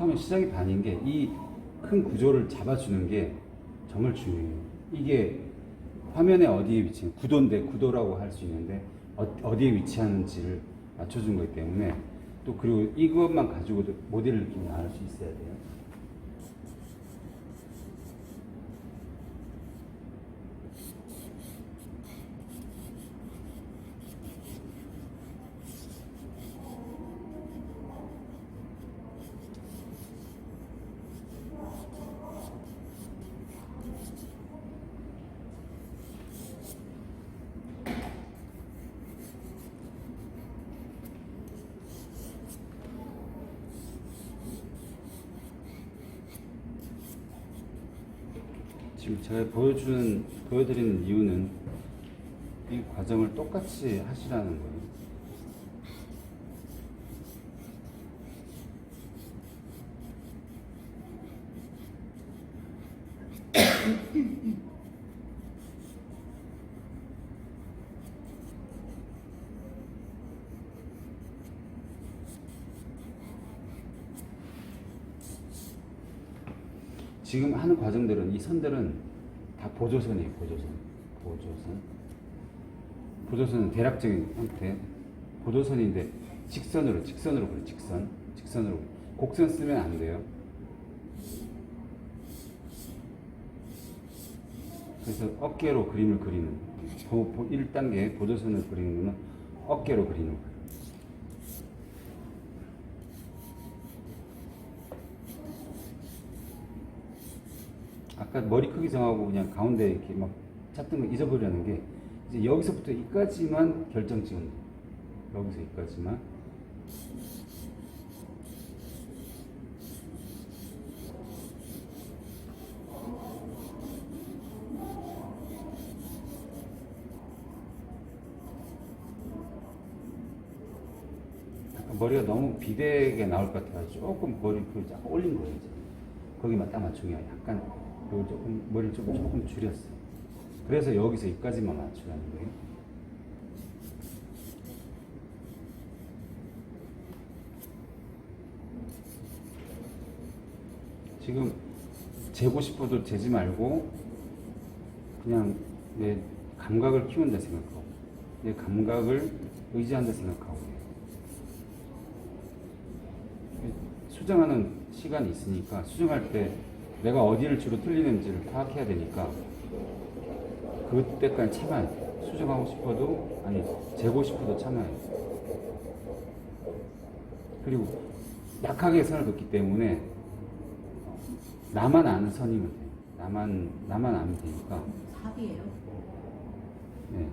처음에 시작이 반인 게 이 큰 구조를 잡아주는 게 정말 중요해요. 이게 화면에 어디에 위치한 구도인데 구도라고 할 수 있는데 어디에 위치하는지를 맞춰준 거기 때문에 또 그리고 이것만 가지고도 모델 느낌이 나올 수 있어야 돼요. 지금 제가 보여드리는 이유는 이 과정을 똑같이 하시라는 거예요. 지금 하는 과정들은 이 선들은 다 보조선이에요. 보조선은 대략적인 형태. 보조선인데 직선으로 그래. 직선으로. 곡선 쓰면 안 돼요. 그래서 어깨로 그림을 그리는 1단계 보조선을 그리는 거는 어깨로 그리는 거예요. 아까 머리 크기 정하고 그냥 가운데 이렇게 막 찾던 거 잊어버리는 게 이제 여기서부터 이까지만 결정 지은 거예요. 여기서 이까지만. 머리가 너무 비대게 나올 것 같아가지고 조금 머리 그 약간 올린 거예요. 이제. 거기만 딱 맞추기 약간 머리를 조금 줄였어요. 그래서 여기서 여기까지만 맞추라는 거예요. 지금 재고 싶어도 재지 말고 그냥 내 감각을 키운다 생각하고 내 감각을 의지한다 생각하고 수정하는 시간이 있으니까 수정할 때 내가 어디를 주로 틀리는지를 파악해야 되니까 그때까지 참아야 돼. 수정하고 싶어도 아니 재고 싶어도 참아야 돼. 그리고 약하게 선을 긋기 때문에 나만 아는 선이면 돼. 나만 아면 되니까. 삽이에요? 네,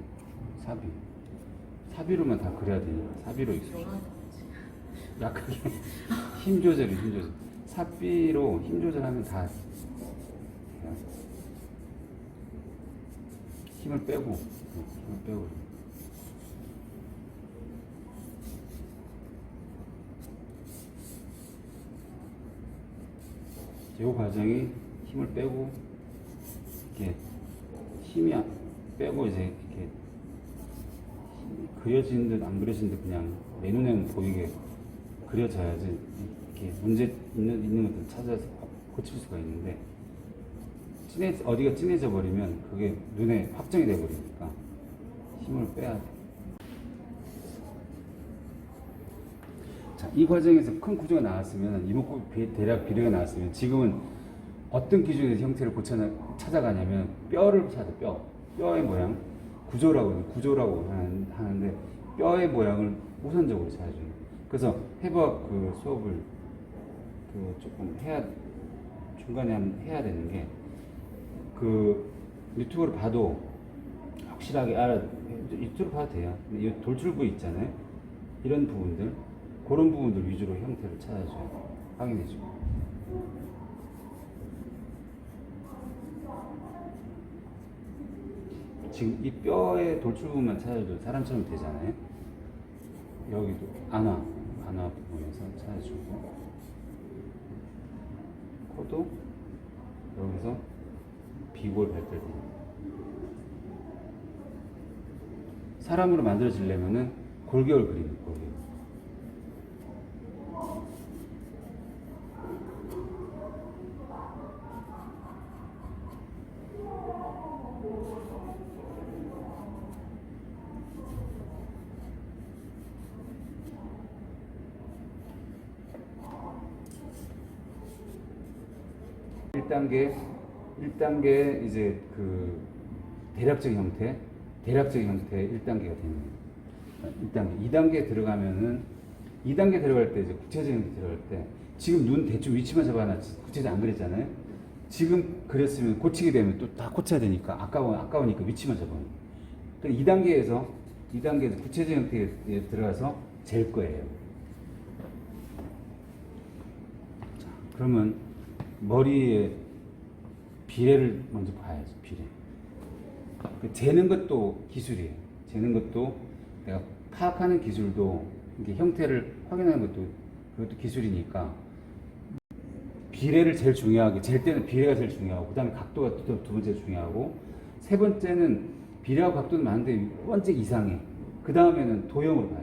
사비로만 다 그려야 되니까 사비로 있어. 약하게 힘 조절. 삽비로 힘 조절하면 다 돼요. 힘을 빼고. 이 과정이 힘을 빼고 이렇게 힘이 빼고 이제 이렇게 그려진 듯 안 그려진 듯 그냥 내 눈에는 보이게 그려져야지 이렇게 문제 있는 것들 찾아서 고칠 수가 있는데 어디가 진해져 버리면 그게 눈에 확정이 돼 버리니까 힘을 빼야 돼. 자, 이 과정에서 큰 구조가 나왔으면 이목구비 대략 비례가 나왔으면 지금은 어떤 기준에서 형태를 찾아가냐면 뼈를 찾아. 뼈의 모양 구조라고 하는데 뼈의 모양을 우선적으로 찾아줘요. 그래서 해부학 그 수업을 그 조금 중간에 해야 되는 게 그 유튜브를 봐도 확실하게 유튜브를 봐도 돼요. 이 돌출부 있잖아요. 이런 부분들 그런 부분들 위주로 형태를 찾아줘요. 확인해주고. 지금 이 뼈의 돌출부만 찾아줘도 사람처럼 되잖아요. 여기도 안화 부분에서 찾아주고 코도 여기서 비골 발달됩니다. 사람으로 만들어지려면은 골격을 그리는 골격. 1단계 이제 그 대략적인 형태 1단계가 되는 거예요. 1단계. 2단계 들어가면은 2단계 들어갈 때 이제 구체적인 형태 들어갈 때 지금 눈 대충 위치만 잡아놨지 구체적 안 그랬잖아요. 지금 그랬으면 고치게 되면 또 다 고쳐야 되니까 아까우니까 위치만 잡아요. 2단계에서 구체적 형태에 들어가서 잴 거예요. 자, 그러면 머리에 비례를 먼저 봐야죠. 비례. 재는 것도 기술이에요. 재는 것도 내가 파악하는 기술도 이게 형태를 확인하는 것도 그것도 기술이니까 비례를 제일 중요하게 잴 때는 비례가 제일 중요하고 그 다음에 각도가 두 번째 중요하고 세 번째는 비례하고 각도는 많은데 두 번째 이상해. 그 다음에는 도형으로 봐야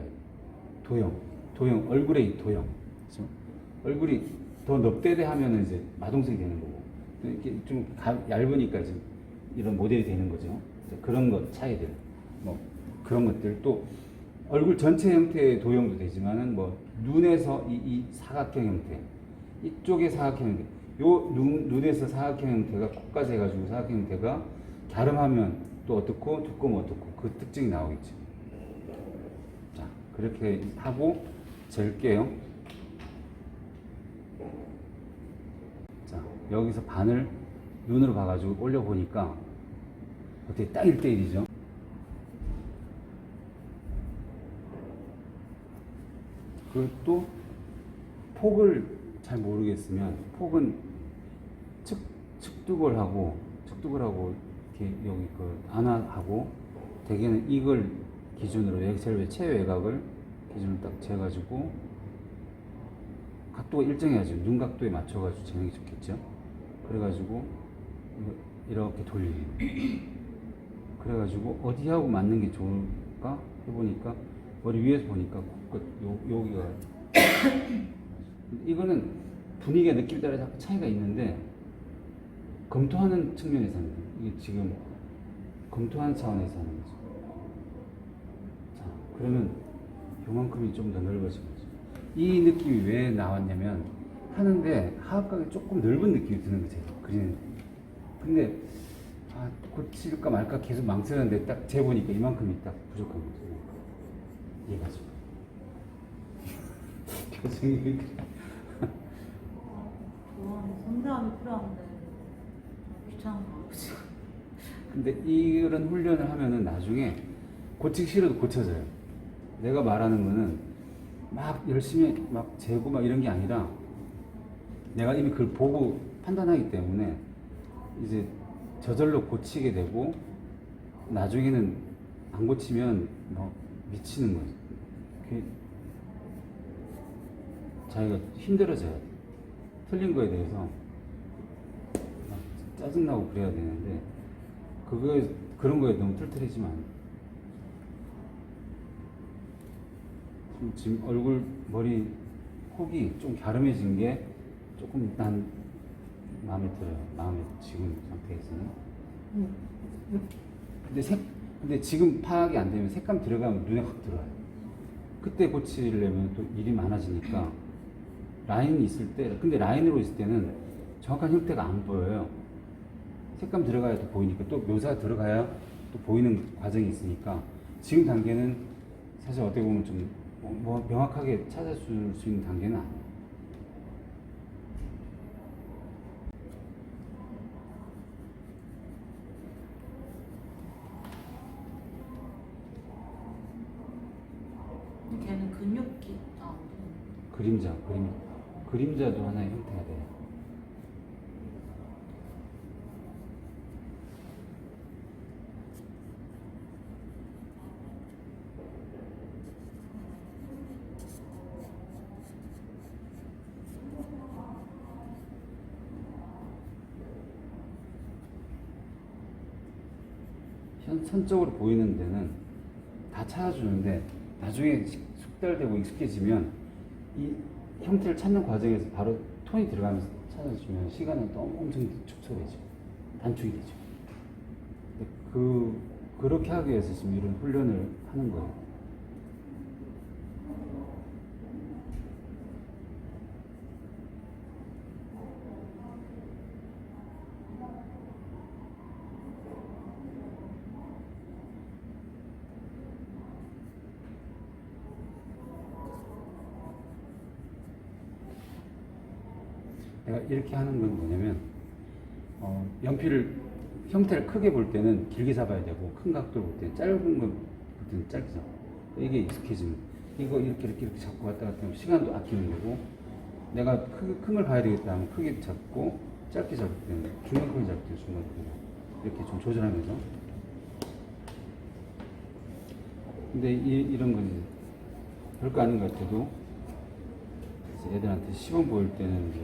돼요. 도형 얼굴의 도형. 그렇죠? 얼굴이 더 넙대대 하면은 이제 마동석이 되는 거고 이렇게 좀 얇으니까 지금 이런 모델이 되는 거죠. 그런 것 차이들 뭐 그런 것들 또 얼굴 전체 형태의 도형도 되지만은 뭐 눈에서 이 사각형 형태 이쪽의 사각형 형태 요 눈에서 사각형 형태가 코까지 해가지고 사각형 형태가 갸름하면 또 어떻고 두꺼우면 어떻고 그 특징이 나오겠죠. 자 그렇게 하고 잴게요. 자 여기서 반을 눈으로 봐가지고 올려보니까 어떻게 딱 1대1이죠. 그것도 폭을 잘 모르겠으면 폭은 측두골하고 이렇게 여기 그 안하고 대개는 이걸 기준으로 제일 최외곽을 기준으로 딱 재가지고 각도가 일정해야죠. 눈 각도에 맞춰가지고 재는 게 좋겠죠. 그래가지고 이렇게 돌려요. 그래가지고 어디하고 맞는 게 좋을까 해보니까 머리 위에서 보니까 여기가 이거는 분위기가 느낌에 따라 자꾸 차이가 있는데 검토하는 측면에서 하는 거예요. 이게 지금 검토하는 차원에서 하는 거죠. 자 그러면 요만큼이 좀 더 넓어진 거죠. 이 느낌이 왜 나왔냐면 하는데 하악각이 조금 넓은 느낌이 드는 거죠. 그리는 근데 고칠까 말까 계속 망설였는데 딱 재보니까 이만큼이 딱 부족한 거죠. 이해가죠? 교수님이 성장이 필요한데 귀찮은 거지. 근데 이런 훈련을 하면은 나중에 고치기 싫어도 고쳐져요. 내가 말하는 거는 막 열심히 막 재고 막 이런 게 아니라 내가 이미 그걸 보고 판단하기 때문에 이제 저절로 고치게 되고 나중에는 안 고치면 뭐 미치는 거죠. 자기가 힘들어져야 돼. 틀린 거에 대해서 막 짜증나고 그래야 되는데 그런 거에 너무 털털해지면 안 돼. 지금 얼굴 머리 폭이 좀 갸름해진 게 조금 난 마음에 들어요. 지금 상태에서는. 근데 지금 파악이 안 되면 색감 들어가면 눈에 확 들어와요. 그때 고치려면 또 일이 많아지니까 라인이 있을 때, 근데 라인으로 있을 때는 정확한 형태가 안 보여요. 색감 들어가야 또 보이니까 또 묘사가 들어가야 또 보이는 과정이 있으니까 지금 단계는 사실 어떻게 보면 좀 뭐 명확하게 찾아줄 수 있는 단계는 아니에요. 걔는 근육기 그림자도 하나의 형태가 돼요. 선적으로 보이는 데는 다 찾아주는데 나중에 숙달되고 익숙해지면 이 형태를 찾는 과정에서 바로 톤이 들어가면서 찾아주면 시간은 또 엄청 축소되죠. 단축이 되죠. 그렇게 하기 위해서 지금 이런 훈련을 하는 거예요. 내가 이렇게 하는 건 뭐냐면 연필을 형태를 크게 볼 때는 길게 잡아야 되고 큰 각도로 볼 때는 짧은 건 볼 때는 짧게 잡아. 이게 익숙해지면 이거 이렇게 잡고 왔다 갔다 하면 시간도 아끼는 거고 내가 큰 걸 봐야 되겠다 하면 크게 잡고 짧게 잡을 때는 중간 크게 잡을 때는 중간 크게 이렇게 좀 조절하면서 근데 이런 건 이제 별거 아닌 것 같아도 이제 애들한테 시범 보일 때는 이제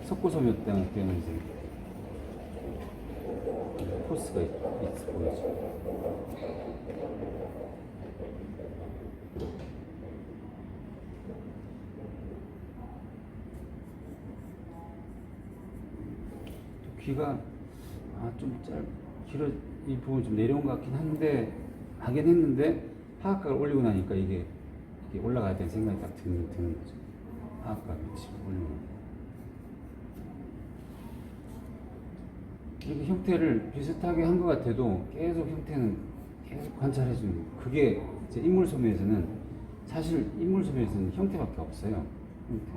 석고소묘 때는 이제 코스가 있어 보이죠. 귀가 좀 길어 이 부분 좀 내려온 것 같긴 한데 하긴 했는데 하악각을 올리고 나니까 이게 올라가야 되는 생각이 딱 드는 거죠. 하악각 위치 올리고 이렇게 형태를 비슷하게 한 것 같아도 계속 형태는 계속 관찰해 주는 그게 제 인물 소묘에서는 사실 인물 소묘에서는 형태밖에 없어요. 형태.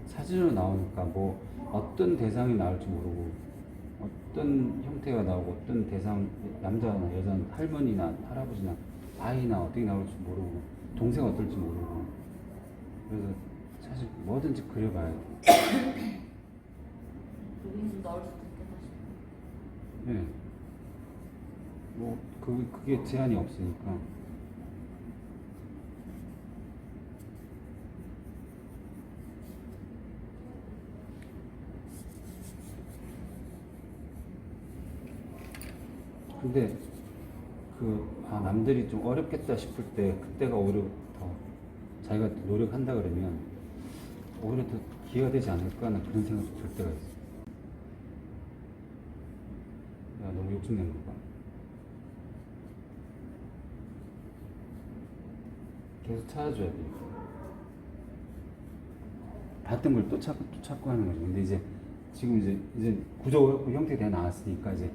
사진으로 나오니까 뭐 어떤 대상이 나올지 모르고 어떤 형태가 나오고 어떤 대상 남자나 여자나 할머니나 할아버지나 아이나 어떻게 나올지 모르고 동생 어떨지 모르고 그래서 사실 뭐든지 그려봐야 돼. 여기도 나올 수도 있겠다. 네. 뭐 그게 제한이 없으니까. 근데 남들이 좀 어렵겠다 싶을 때 그때가 오히려 더 자기가 노력한다 그러면 오히려 더 기회가 되지 않을까 하는 그런 생각이 들 때가 있어. 야, 너무 욕심낸 건가? 계속 찾아줘야 돼. 봤던 걸 또 찾고 하는 거죠. 근데 이제 지금 이제 구조 형태 돼 나왔으니까 이제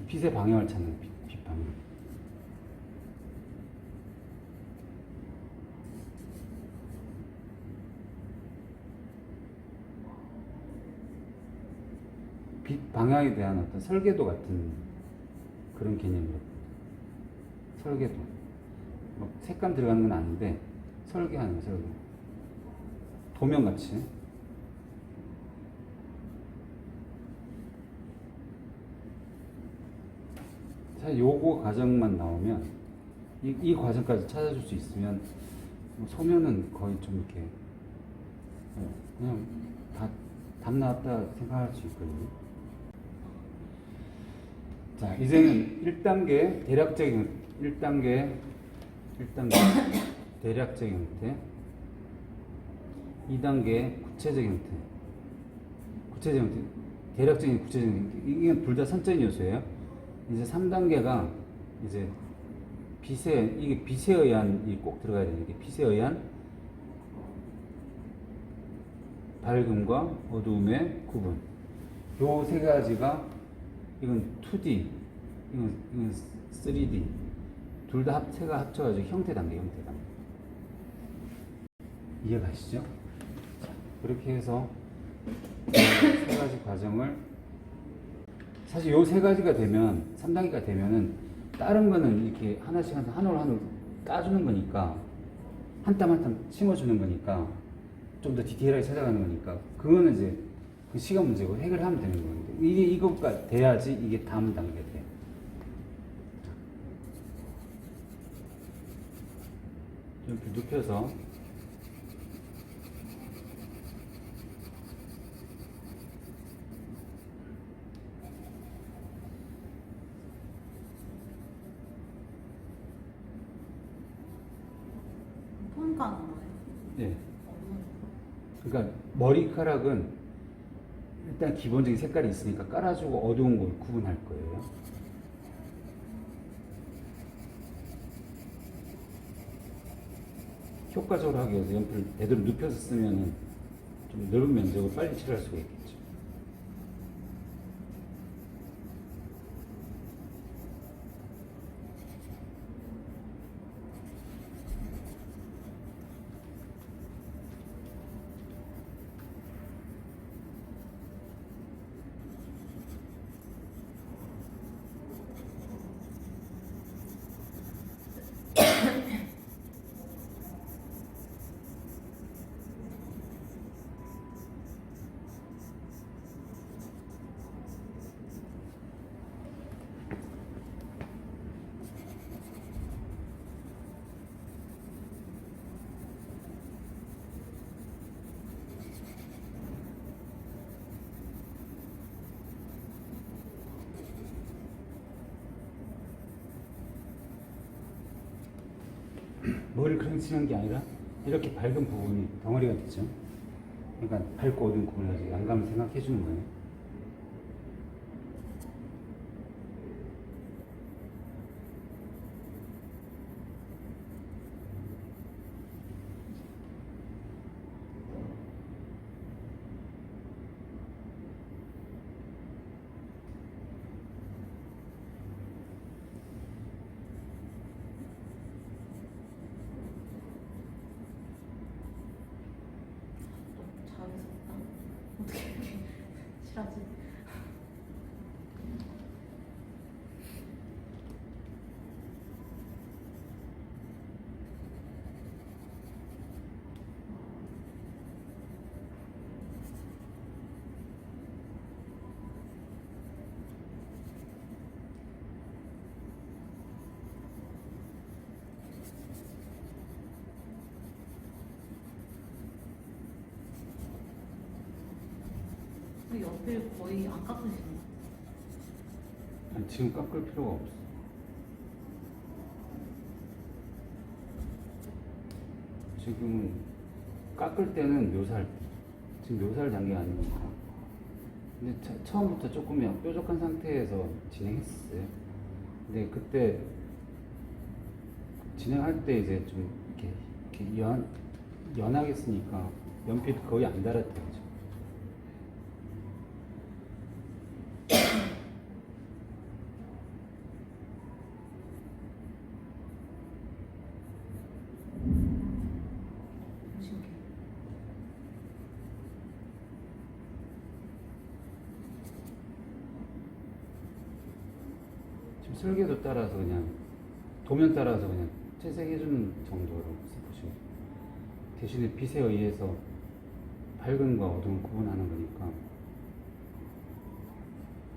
빛의 방향을 찾는 빛 방향. 빛 방향에 대한 어떤 설계도 같은 그런 개념이에요. 설계도. 뭐 색감 들어가는 건 아닌데 설계하는 거, 설계. 도면같이. 사실 요거 과정만 나오면 이 과정까지 찾아줄 수 있으면 뭐 소면은 거의 좀 이렇게 그냥 답 나왔다 생각할 수 있거든요. 자, 이제는 1단계 대략적인 1단계 대략적인 형태, 2단계 구체적인 형태, 대략적인 구체적인 형태. 이게 둘 다 선적인 요소예요. 이제 3단계가 이제 이게 빛에 의한 꼭 들어가야 되는 게 빛에 의한 밝음과 어두움의 구분. 요 세 가지가 이건 2D, 이건 3D. 둘 다 세가 합쳐가지고 형태 단계. 이해가시죠? 자, 그렇게 해서 세 가지 과정을 사실 요 세 가지가 되면 3단계가 되면은 다른 거는 이렇게 하나씩 한 올 따주는 거니까 한 땀 한 땀 심어주는 거니까 좀 더 디테일하게 찾아가는 거니까 그거는 이제 그 시간 문제고 해결하면 되는 건데 이거가 돼야지 이게 다음 단계 돼. 이렇게 눕혀서 톤 까는 거예요? 네. 그러니까 머리카락은 일단 기본적인 색깔이 있으니까 깔아주고 어두운 걸 구분할 거예요. 효과적으로 하기 위해서 연필을 제대로 눕혀서 쓰면은 좀 넓은 면적을 빨리 칠할 수가 있겠죠. 머리를 그냥 치는 게 아니라 이렇게 밝은 부분이 덩어리가 되죠. 그러니까 밝고 어두운 부분을 가지고 양감을 생각해 주는 거예요. 잘했었다. 어떻게 이렇게 칠하지? 그 연필 거의 안 깎으시나? 아니, 지금 깎을 필요가 없어. 지금은 깎을 때는 묘살, 지금 묘살 단계 아니니까. 근데 처음부터 조금 뾰족한 상태에서 진행했었어요. 근데 그때 진행할 때 이제 좀 이렇게 연하게 쓰니까 연필이 거의 안 닳았대요. 신기해. 지금 설계도 따라서 그냥 도면 따라서 그냥 채색해주는 정도로 보시면 대신에 빛에 의해서 밝은과 어두운 구분하는 거니까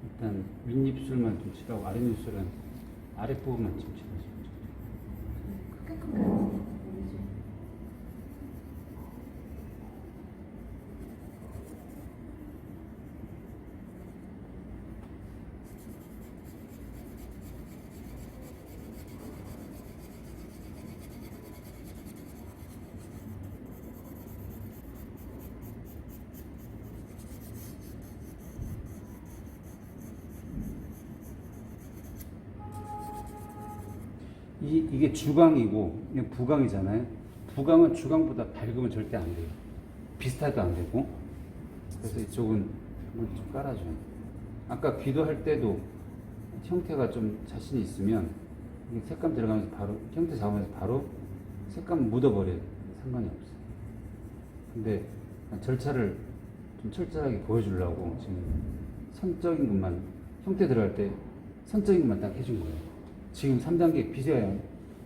일단 윗입술만 좀 칠하고 아랫입술은 아랫부분만 좀 칠하시면 크게 크게 보이지? 이게 주광이고 이게 부광이잖아요. 부광은 주광보다 밝으면 절대 안 돼요. 비슷하도 안 되고. 그래서 이쪽은 한번 좀 깔아줘요. 아까 귀도 할 때도 형태가 좀 자신이 있으면 이게 색감 들어가면서 바로 형태 잡으면서 바로 색감 묻어버려요. 상관이 없어요. 근데 절차를 좀 철저하게 보여주려고 지금 선적인 것만 형태 들어갈 때 선적인 것만 딱 해준 거예요. 지금 3단계 빛이에요.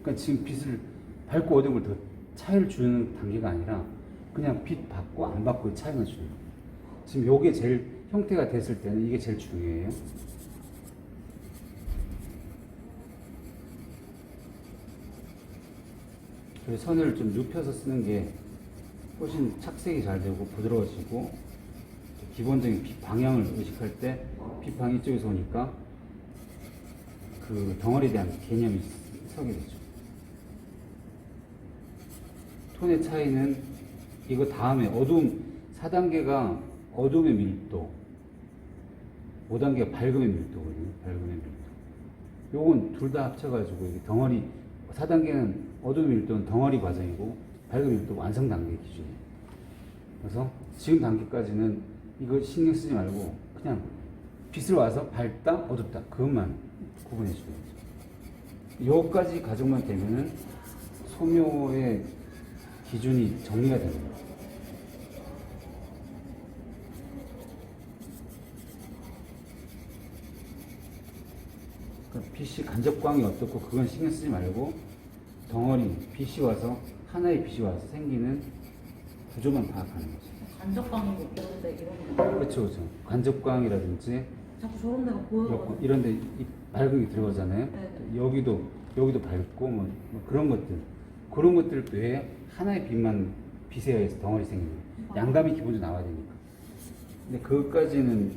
그러니까 지금 빛을 밝고 어두운 걸 더 차이를 주는 단계가 아니라 그냥 빛 받고 안 받고의 차이만 주는 거예요. 지금 요게 제일 형태가 됐을 때는 이게 제일 중요해요. 그래서 선을 좀 눕혀서 쓰는 게 훨씬 착색이 잘 되고 부드러워지고 기본적인 빛 방향을 의식할 때 빛 방향 이쪽에서 오니까 그 덩어리에 대한 개념이 서게 되죠. 톤의 차이는 이거 다음에 어두움 4단계가 어두움의 밀도, 5단계가 밝음의 밀도거든요. 밝음의 밀도. 요건 둘 다 합쳐가지고 이게 덩어리 4단계는 어두움 밀도는 덩어리 과정이고 밝음이 또 완성 단계 기준이에요. 그래서 지금 단계까지는 이거 신경 쓰지 말고 그냥 빛을 와서 밝다, 어둡다 그것만 구분해 줘야죠. 여기까지 가정만 되면은 소묘의 기준이 정리가 됩니다. 빛이 간접광이 어떻고 그건 신경 쓰지 말고 덩어리 빛이 와서 하나의 빛이 와서 생기는 구조만 파악하는 거죠. 간접광이고 그런데 이런 거. 그렇죠, 그렇죠. 간접광이라든지 자꾸 저런 데가 보여요. 이런데 이 밝음이 들어가잖아요. 네. 여기도 밝고 뭐 그런 것들 외에 하나의 빛에 의해서 덩어리 생기는 거예요. 양감이 기본적으로 나와야 되니까. 근데 그것까지는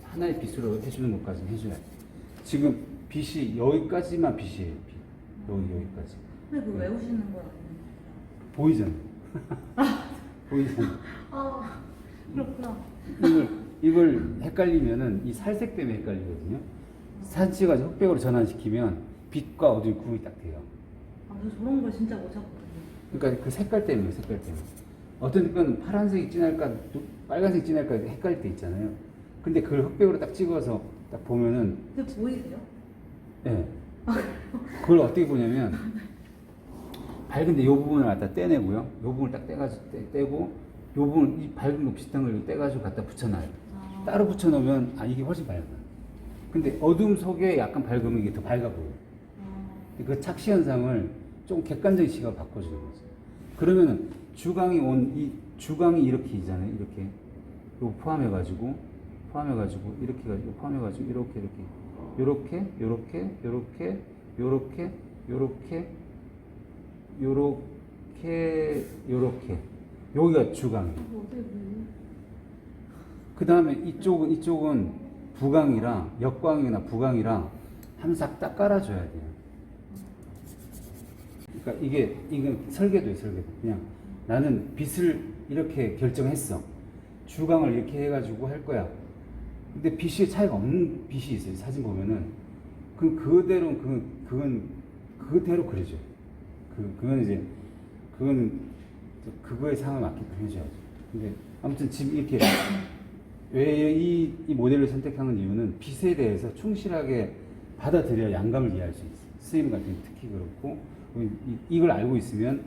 하나의 빛으로 해주는 것까지는 해줘야 돼. 지금 빛이 여기까지만 빛이에요. 빛. 여기까지. 근데 그거 외우시는 거야? 보이잖아. 보이잖아. 아, 그렇구나. 이걸 헷갈리면은 이 살색 때문에 헷갈리거든요. 사진 찍어서 흑백으로 전환시키면 빛과 어둠이 구분이 딱 돼요. 아, 저 저런 걸 진짜 못 잡거든요. 그러니까 그 색깔 때문에. 어떤 건 파란색이 진할까, 빨간색이 진할까 헷갈릴 때 있잖아요. 근데 그걸 흑백으로 딱 찍어서 딱 보면은. 근데 보이세요? 네. 그걸 어떻게 보냐면, 밝은데 이 부분을 갖다 떼내고요. 이 부분을 딱 떼가지고 떼고, 이 부분, 이 밝은 거 비슷한 걸 떼가지고 갖다 붙여놔요. 따로 붙여놓으면, 이게 훨씬 밝아요. 근데 어둠 속에 약간 밝으면 이게 더 밝아 보여요. 그 착시 현상을 좀 객관적인 시각을 바꿔주는 거죠. 그러면은 이 주광이 이렇게 있잖아요. 이렇게. 요 포함해가지고, 이렇게 가지고, 포함해가지고, 요렇게. 여기가 주광이에요. 그 다음에 이쪽은 부광이라, 역광이나 부광이라 항상 딱 깔아줘야 돼요. 그러니까 이건 설계도예요, 설계도. 그냥 나는 빛을 이렇게 결정했어. 주광을 이렇게 해가지고 할 거야. 근데 빛이 차이가 없는 빛이 있어요. 사진 보면은. 그건 그대로 그려줘요. 그거는 그거의 상황에 맞게끔 해줘야죠. 근데 아무튼 지금 이렇게 왜 이 모델을 선택하는 이유는 빛에 대해서 충실하게 받아들여야 양감을 이해할 수 있어요. 스님 같은 경우 특히 그렇고, 이걸 알고 있으면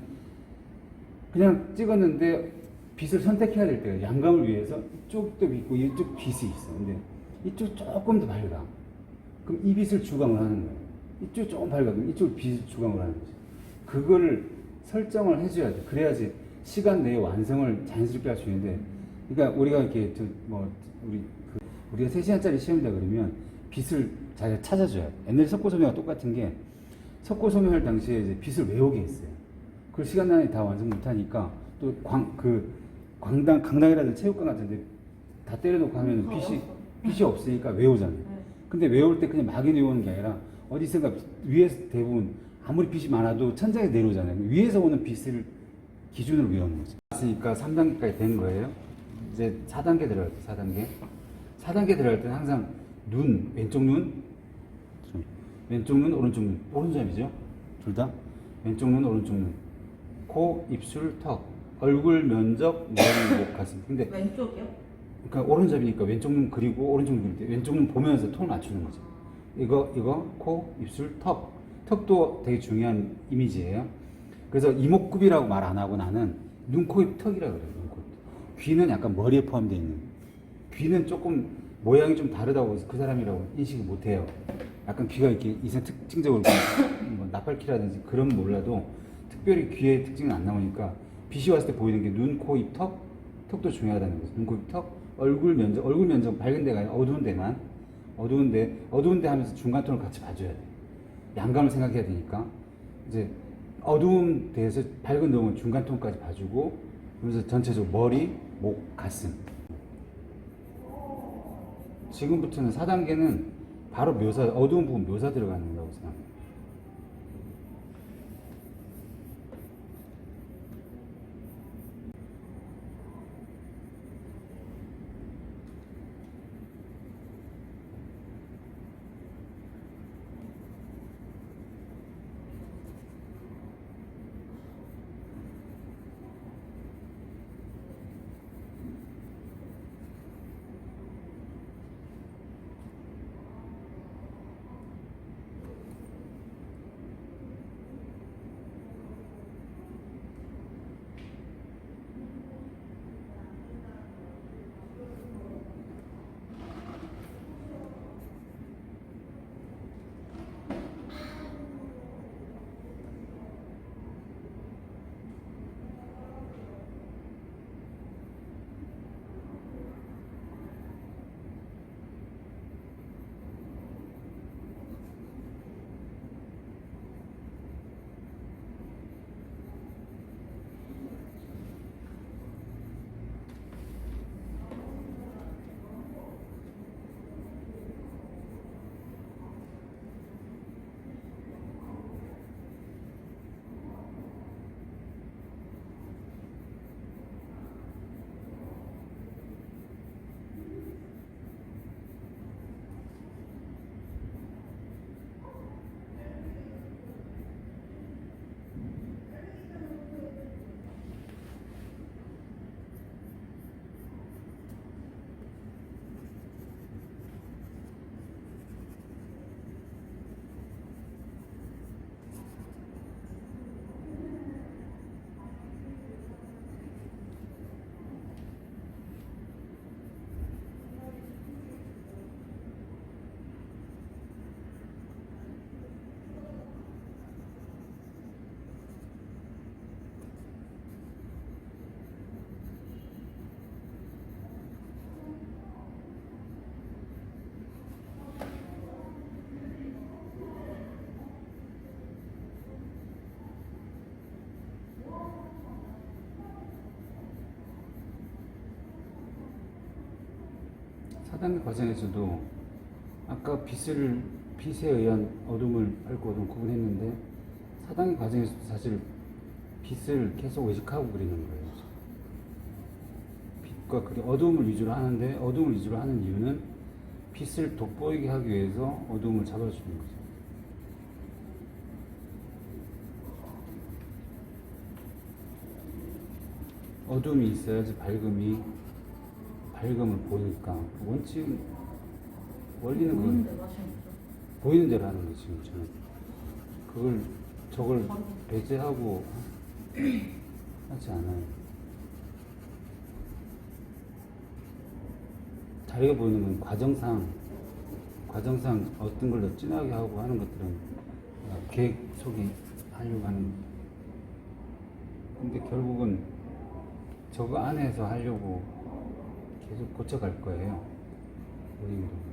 그냥 찍었는데 빛을 선택해야 될 때가 양감을 위해서 이쪽도 있고 이쪽 빛이 있어. 근데 이쪽 조금 더 밝아. 그럼 이 빛을 주광을 하는 거예요. 이쪽 조금 밝아. 그럼 이쪽 빛을 주광을 하는 거죠. 그거를 설정을 해줘야 돼. 그래야지 시간 내에 완성을 자연스럽게 할 수 있는데, 그러니까 우리가 이렇게 우리가 3시간짜리 시험이다 그러면 빛을 자기가 찾아줘야 돼. 옛날 석고소묘가 똑같은 게, 석고소묘할 당시에 이제 빛을 외우게 했어요. 그 시간 안에 다 완성 못하니까 또 강당이라든지 체육관 같은 데 다 때려놓고 하면 빛이 없으니까 외우잖아요. 근데 외울 때 그냥 막연히 외우는 게 아니라 어디선가 위에서 대부분 아무리 빛이 많아도 천장에 내려오잖아요. 위에서 오는 빛을 기준으로 외우는 거죠. 그러니까 3단계까지 된 거예요. 이제 4단계 들어갈 때, 4단계 들어갈 때는 항상 왼쪽 눈, 오른쪽 눈, 오른손이죠. 둘 다. 왼쪽 눈, 오른쪽 눈. 코, 입술, 턱, 얼굴 면적, 머리, 목, 가슴. 근데 왼쪽이요? 그러니까 오른손이니까 왼쪽 눈 그리고 오른쪽 눈 그릴 때 왼쪽 눈 보면서 톤을 맞추는 거죠. 이거, 코, 입술, 턱. 턱도 되게 중요한 이미지예요. 그래서 이목구비라고 말 안 하고 나는 눈, 코, 입, 턱이라고 그래요. 눈, 코, 입. 귀는 약간 머리에 포함되어 있는. 귀는 조금 모양이 좀 다르다고 해서 그 사람이라고 인식을 못 해요. 약간 귀가 이렇게 이상 특징적으로 뭐 나팔키라든지 그런 몰라도 특별히 귀의 특징은 안 나오니까 빛이 왔을 때 보이는 게 눈, 코, 입, 턱. 턱도 중요하다는 거죠. 눈, 코, 입, 턱. 얼굴 면적 밝은 데가 아니라 어두운 데만. 어두운 데 하면서 중간 톤을 같이 봐줘야 돼. 양감을 생각해야 되니까. 이제 어두운 데에서 밝은 톤은 중간 톤까지 봐주고, 그러면서 전체적으로 머리, 목, 가슴. 지금부터는 4단계는 바로 어두운 부분 묘사 들어가는 거라고 생각합니다. 4단계 과정에서도 아까 빛에 의한 어둠을 밝고 어둠 구분했는데 4단계 과정에서도 사실 빛을 계속 의식하고 그리는 거예요. 빛과 어둠을 위주로 하는데 어둠을 위주로 하는 이유는 빛을 돋보이게 하기 위해서 어둠을 잡아주는 거죠. 어둠이 있어야지 밝음을 보니까 원리는 보이는 그건 대로 하시는 거죠? 보이는 대로 하는 거지 지금 저는 저걸 배제하고 하지 않아요. 다르게 보이는 건 과정상 어떤 걸 더 진하게 하고 하는 것들은 계획 속에 하려고 하는. 근데 결국은 저거 안에서 하려고 계속 고쳐갈 거예요. 우리도.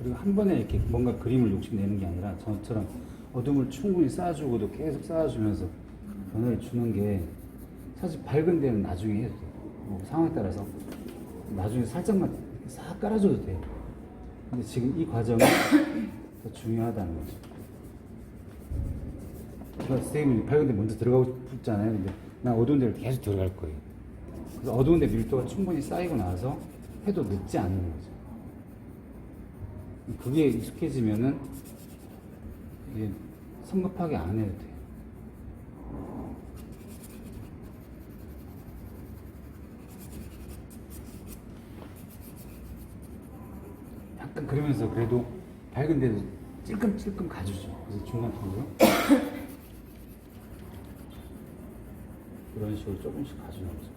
그리고 한 번에 이렇게 뭔가 그림을 욕심내는 게 아니라 저처럼 어둠을 충분히 쌓아주고도 계속 쌓아주면서 변화를 주는 게 사실 밝은 데는 나중에 해도 돼요. 뭐 상황에 따라서 나중에 살짝만 싹 깔아줘도 돼요. 근데 지금 이 과정이 더 중요하다는 거죠. 제가 선생님이 밝은 데 먼저 들어가고 싶잖아요. 근데 난 어두운 데를 계속 들어갈 거예요. 그래서 어두운 데 밀도가 충분히 쌓이고 나서 해도 늦지 않는 거죠. 그게 익숙해지면은 이게 성급하게 안 해도 돼요. 약간 그러면서 그래도 밝은 데도 찔끔찔끔 가주죠. 그래서 중간 톤으로 이런 식으로 조금씩 가주는 거죠.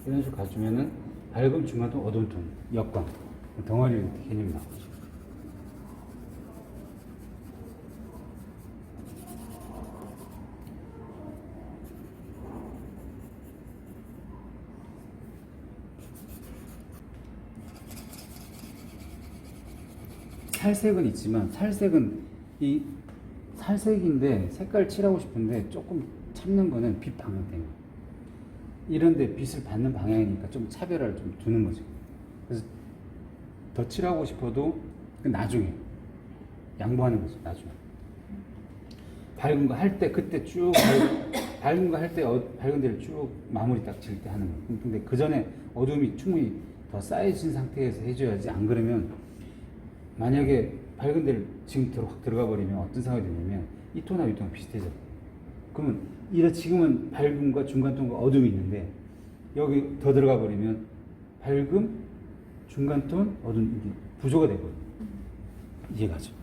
이런 식으로 가주면은 밝은 중간 톤, 어두운 톤, 역광, 덩어리 개념이 나오죠. 살색은 있지만 살색은 이 살색인데 색깔 칠하고 싶은데 조금 참는 거는 빛 방향 때문에 이런데 빛을 받는 방향이니까 좀 차별화를 좀 두는 거죠. 그래서 더 칠하고 싶어도 나중에 양보하는 거죠. 나중에 밝은 거 할 때 그때 쭉 밝은 거 할 때 밝은 데를 쭉 마무리 딱 칠 때 하는 거예요. 근데 그 전에 어둠이 충분히 더 쌓여진 상태에서 해줘야지. 안 그러면 만약에 밝은 데를 지금 확 들어가 버리면 어떤 상황이 되냐면 이 톤하고 이 톤이 비슷해져. 그러면 지금은 밝음과 중간톤과 어둠이 있는데 여기 더 들어가 버리면 밝음, 중간톤, 어둠 이게 구조가 되거든요. 이해가죠?